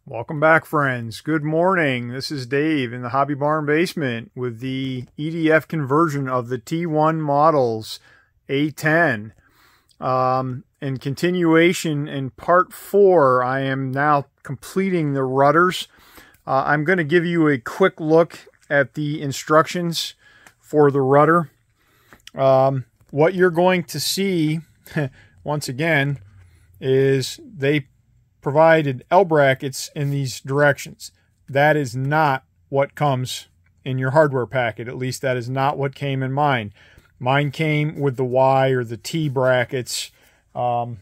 Welcome back, friends. Good morning. This is Dave in the Hobby Barn basement with the EDF conversion of the T1 Models A-10. In continuation, in part 4, I am now completing the rudders. I'm going to give you a quick look at the instructions for the rudder. What you're going to see, once again, is they provided L brackets in these directions. That is not what comes in your hardware packet. At least that is not what came in mine. Mine came with the Y or the T brackets. Either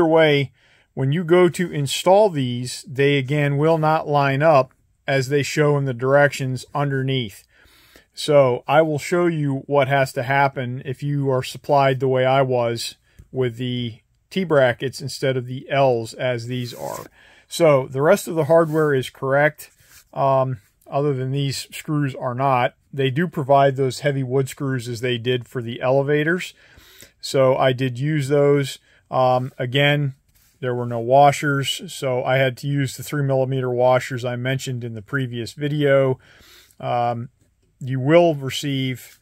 way, when you go to install these, they again will not line up as they show in the directions underneath. So I will show you what has to happen if you are supplied the way I was with the T brackets instead of the L's as these are. So the rest of the hardware is correct, other than these screws are not. They do provide those heavy wood screws as they did for the elevators. So I did use those. Again, there were no washers, so I had to use the 3mm washers I mentioned in the previous video. You will receive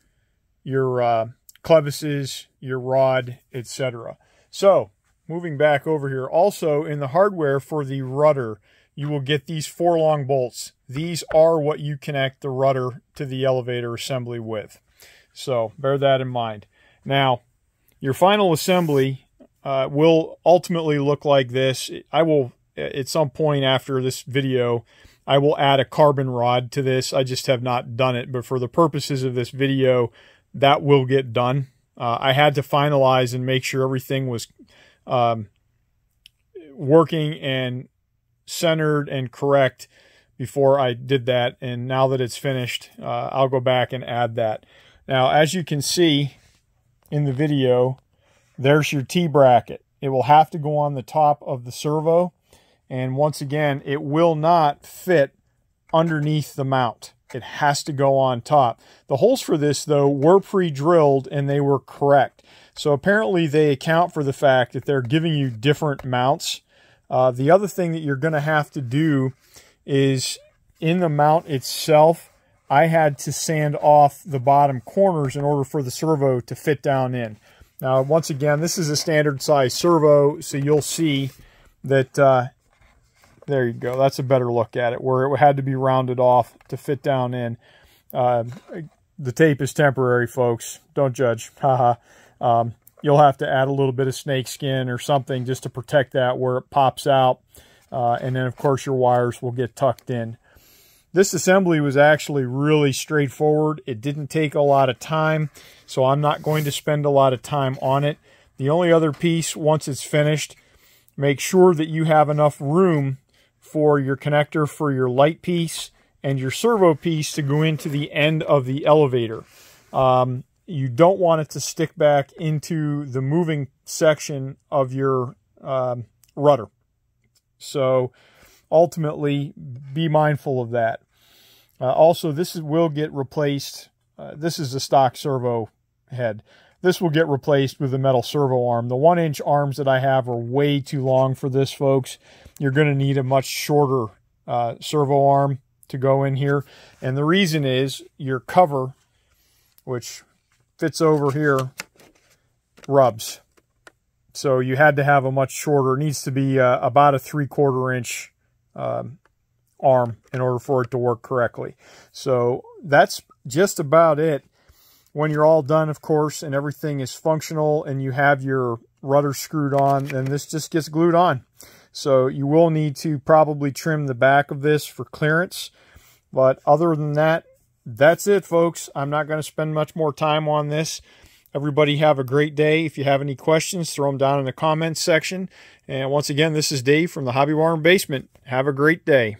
your clevises, your rod, etc. So, moving back over here, also in the hardware for the rudder, you will get these 4 long bolts. These are what you connect the rudder to the elevator assembly with. So, bear that in mind. Now, your final assembly will ultimately look like this. I will, at some point after this video, I will add a carbon rod to this. I just have not done it, but for the purposes of this video, that will get done. I had to finalize and make sure everything was working and centered and correct before I did that. And now that it's finished, I'll go back and add that. Now, as you can see in the video, there's your T bracket. It will have to go on the top of the servo. And once again, it will not fit underneath the mount. It has to go on top. The holes for this, though, were pre-drilled and they were correct. So apparently they account for the fact that they're giving you different mounts. The other thing that you're going to have to do is in the mount itself, I had to sand off the bottom corners in order for the servo to fit down in. Now, once again, this is a standard size servo, so you'll see that there you go. That's a better look at it, where it had to be rounded off to fit down in. The tape is temporary, folks. Don't judge. Haha. You'll have to add a little bit of snake skin or something just to protect that where it pops out. And then, of course, your wires will get tucked in. This assembly was actually really straightforward. It didn't take a lot of time, so I'm not going to spend a lot of time on it. The only other piece, once it's finished, make sure that you have enough room for your connector for your light piece and your servo piece to go into the end of the elevator. You don't want it to stick back into the moving section of your rudder. So ultimately, be mindful of that. Also, will get replaced. This is a stock servo head. This will get replaced with a metal servo arm. The 1-inch arms that I have are way too long for this, folks. You're going to need a much shorter servo arm to go in here. And the reason is your cover, which fits over here, rubs. So you had to have a much shorter, it needs to be about a 3/4 inch arm in order for it to work correctly. So that's just about it. When you're all done, of course, and everything is functional and you have your rudder screwed on, then this just gets glued on. So you will need to probably trim the back of this for clearance. But other than that, that's it, folks. I'm not going to spend much more time on this. Everybody have a great day. If you have any questions, throw them down in the comments section. And once again, this is Dave from the Hobby Barn Basement. Have a great day.